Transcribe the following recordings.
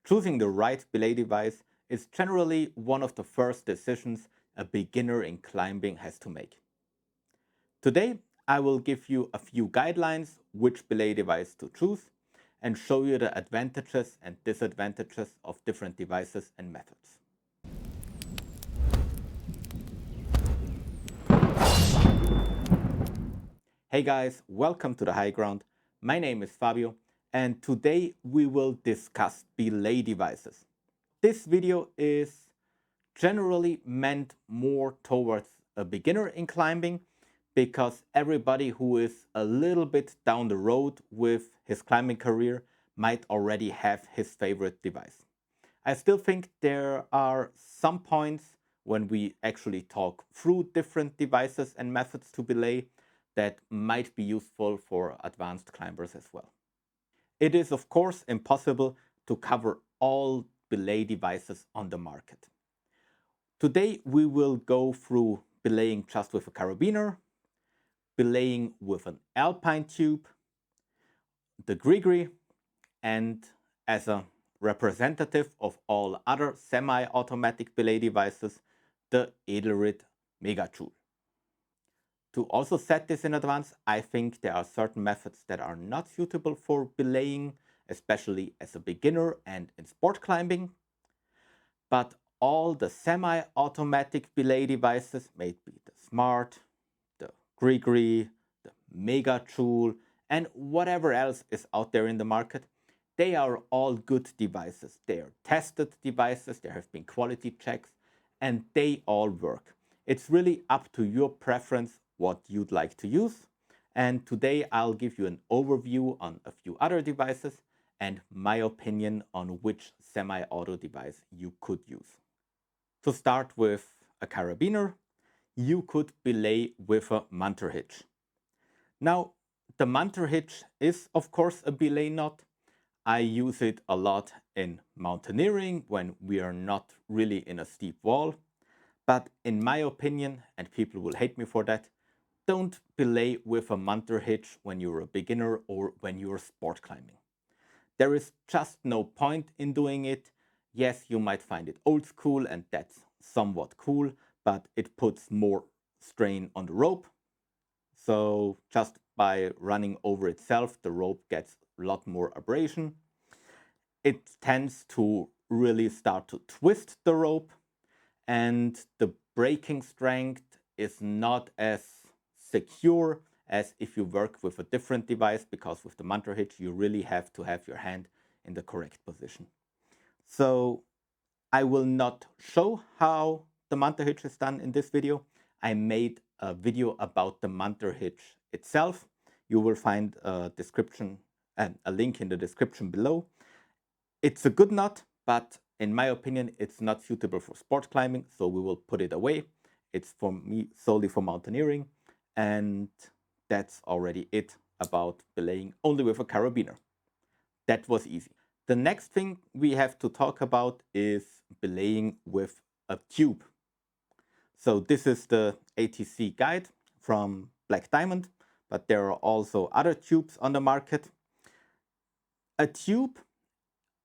Choosing the right belay device is generally one of the first decisions a beginner in climbing has to make. Today, I will give you a few guidelines which belay device to choose and show you the advantages and disadvantages of different devices and methods. Hey guys, welcome to the high ground. My name is Fabio and today we will discuss belay devices. This video is generally meant more towards a beginner in climbing because everybody who is a little bit down the road with his climbing career might already have his favorite device. I still think there are some points when we actually talk through different devices and methods to belay that might be useful for advanced climbers as well. It is of course impossible to cover all belay devices on the market. Today we will go through belaying just with a carabiner, belaying with an alpine tube, the GriGri, and as a representative of all other semi-automatic belay devices, the Edelrid Mega Jul. To also set this in advance, I think there are certain methods that are not suitable for belaying, especially as a beginner and in sport climbing. But all the semi-automatic belay devices, maybe the Smart, the GriGri, the Mega Jul, and whatever else is out there in the market, they are all good devices. They are tested devices, there have been quality checks, and they all work. It's really up to your preference what you'd like to use. And today I'll give you an overview on a few other devices and my opinion on which semi-auto device you could use. To start with a carabiner, you could belay with a Munter hitch. Now, the Munter hitch is of course a belay knot. I use it a lot in mountaineering when we are not really in a steep wall. But in my opinion, and people will hate me for that, don't belay with a Munter hitch when you're a beginner or when you're sport climbing. There is just no point in doing it. Yes, you might find it old school and that's somewhat cool, but it puts more strain on the rope. So just by running over itself, the rope gets a lot more abrasion. It tends to really start to twist the rope, and the braking strength is not as secure as if you work with a different device, because with the Munter hitch you really have to have your hand in the correct position. So I will not show how the Munter hitch is done in this video. I made a video about the Munter hitch itself. You will find a description and a link in the description below. It's a good knot, but in my opinion, it's not suitable for sport climbing, so we will put it away. It's for me solely for mountaineering, and that's already it about belaying only with a carabiner. That was easy. The next thing we have to talk about is belaying with a tube. So this is the ATC guide from Black Diamond, but there are also other tubes on the market. A tube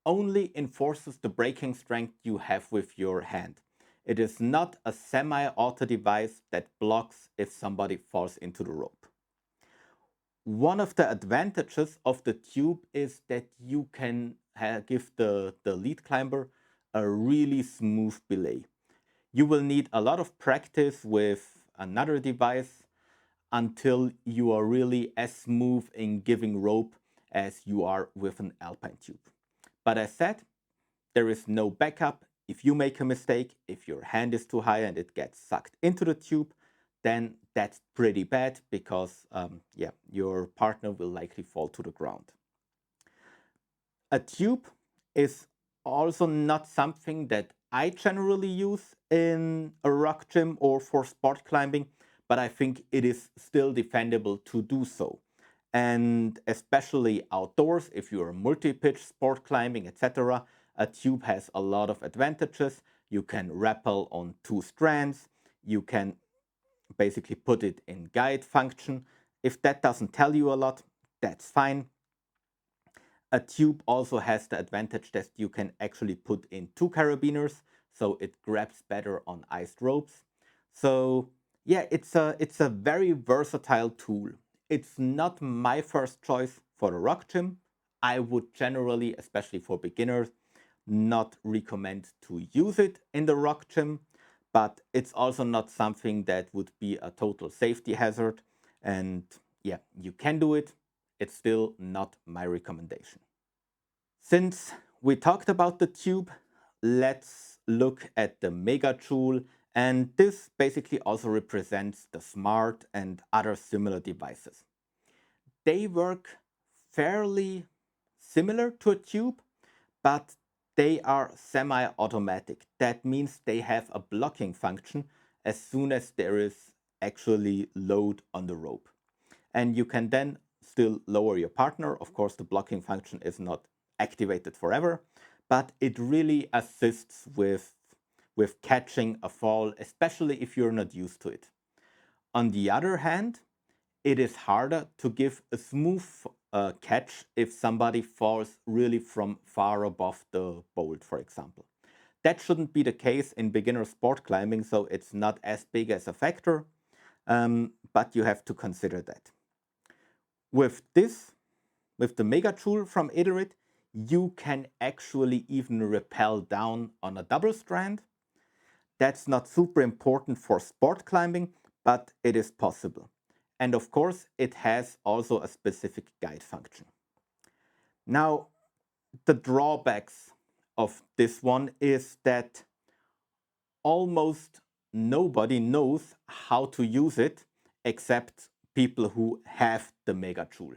only enforces the braking strength you have with your hand. It is not a semi-auto device that blocks if somebody falls into the rope. One of the advantages of the tube is that you can give the lead climber a really smooth belay. You will need a lot of practice with another device until you are really as smooth in giving rope as you are with an alpine tube. But as said, there is no backup. If you make a mistake, if your hand is too high and it gets sucked into the tube, then that's pretty bad because your partner will likely fall to the ground. A tube is also not something that I generally use in a rock gym or for sport climbing, but I think it is still defendable to do so. And especially outdoors, if you're multi-pitch sport climbing, etc., a tube has a lot of advantages. You can rappel on two strands. You can basically put it in guide function. If that doesn't tell you a lot, that's fine. A tube also has the advantage that you can actually put in 2 carabiners, so it grabs better on iced ropes. So yeah, it's a very versatile tool. It's not my first choice for the rock gym. I would generally, especially for beginners, not recommend to use it in the rock gym, but it's also not something that would be a total safety hazard. And yeah, you can do it. It's still not my recommendation. Since we talked about the tube, let's look at the Mega Jul, and this basically also represents the Smart and other similar devices. They work fairly similar to a tube, but they are semi-automatic. That means they have a blocking function as soon as there is actually load on the rope. And you can then still lower your partner. Of course, the blocking function is not activated forever, but it really assists with catching a fall, especially if you're not used to it. On the other hand, it is harder to give a smooth catch if somebody falls really from far above the bolt, for example. That shouldn't be the case in beginner sport climbing, so it's not as big as a factor, but you have to consider that. With this, with the Mega Jul from Edelrid, you can actually even rappel down on a double strand. That's not super important for sport climbing, but it is possible. And of course, it has also a specific guide function. Now, the drawbacks of this one is that almost nobody knows how to use it except people who have the Mega Jul.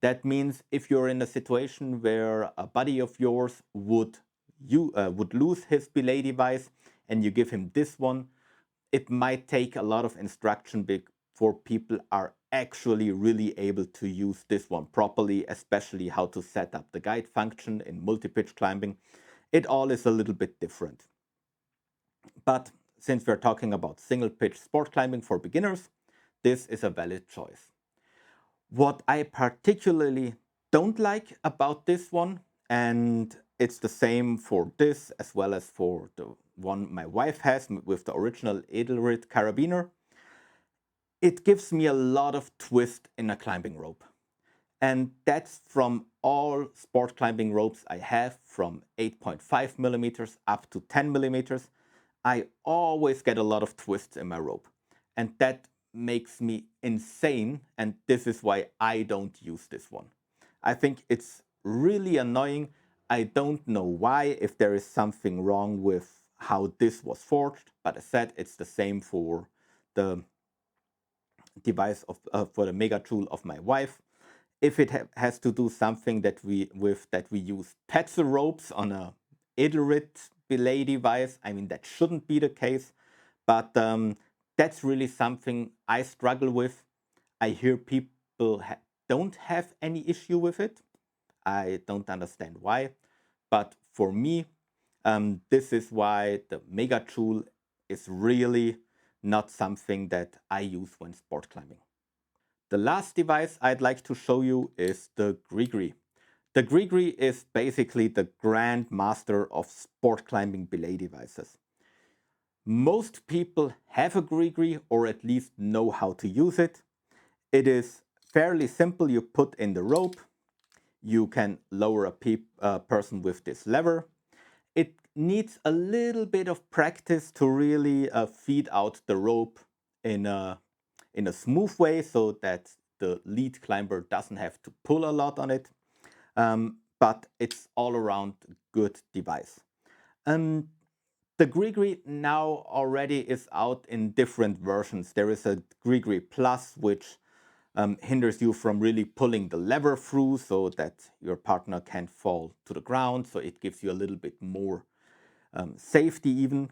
That means if you're in a situation where a buddy of yours would lose his belay device and you give him this one, it might take a lot of instruction before people are actually really able to use this one properly, especially how to set up the guide function in multi-pitch climbing. It all is a little bit different. But since we're talking about single pitch sport climbing for beginners, this is a valid choice. What I particularly don't like about this one, and it's the same for this as well as for the one my wife has with the original Edelrid Carabiner, it gives me a lot of twist in a climbing rope. And that's from all sport climbing ropes I have, from 8.5 millimeters up to 10 millimeters. I always get a lot of twists in my rope. And that makes me insane. And this is why I don't use this one. I think it's really annoying. I don't know why, if there is something wrong with how this was forged. But as said, it's the same for the device for the Mega Jul of my wife. If it has to do something that we use petzl ropes on a Edelrid belay device, I mean, that shouldn't be the case, but that's really something I struggle with. I hear people don't have any issue with it. I don't understand why, but for me, this is why the Mega Jul is really not something that I use when sport climbing. The last device I'd like to show you is the GriGri. The GriGri is basically the grandmaster of sport climbing belay devices. Most people have a GriGri or at least know how to use it. It is fairly simple. You put in the rope. You can lower a person with this lever. It needs a little bit of practice to really feed out the rope in a smooth way so that the lead climber doesn't have to pull a lot on it. But it's all around good device. The GriGri now already is out in different versions. There is a GriGri Plus, which hinders you from really pulling the lever through so that your partner can't fall to the ground. So it gives you a little bit more safety even.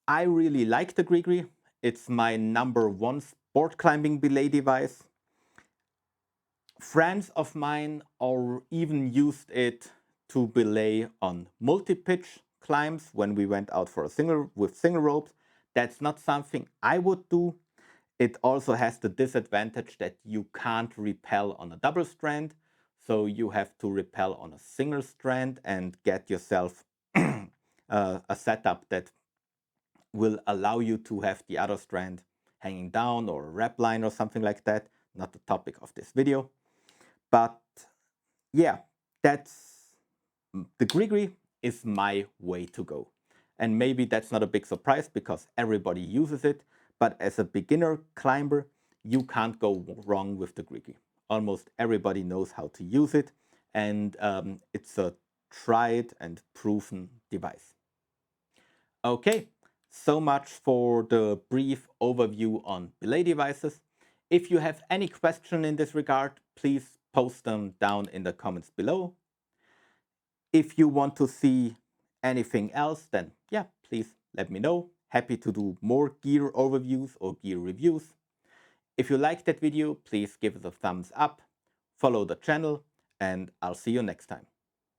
I really like the GriGri. It's my #1 sport climbing belay device. Friends of mine or even used it to belay on multi-pitch climbs when we went out for with single ropes. That's not something I would do. It also has the disadvantage that you can't rappel on a double strand. So you have to rappel on a single strand and get yourself a setup that will allow you to have the other strand hanging down, or a wrap line or something like that. Not the topic of this video. But yeah, that's the GriGri is my way to go. And maybe that's not a big surprise because everybody uses it. But as a beginner climber, you can't go wrong with the GriGri. Almost everybody knows how to use it. And it's a tried and proven device. Okay, so much for the brief overview on belay devices. If you have any question in this regard, please post them down in the comments below. If you want to see anything else, then yeah, please let me know. Happy to do more gear overviews or gear reviews. If you liked that video, please give it a thumbs up, follow the channel, and I'll see you next time.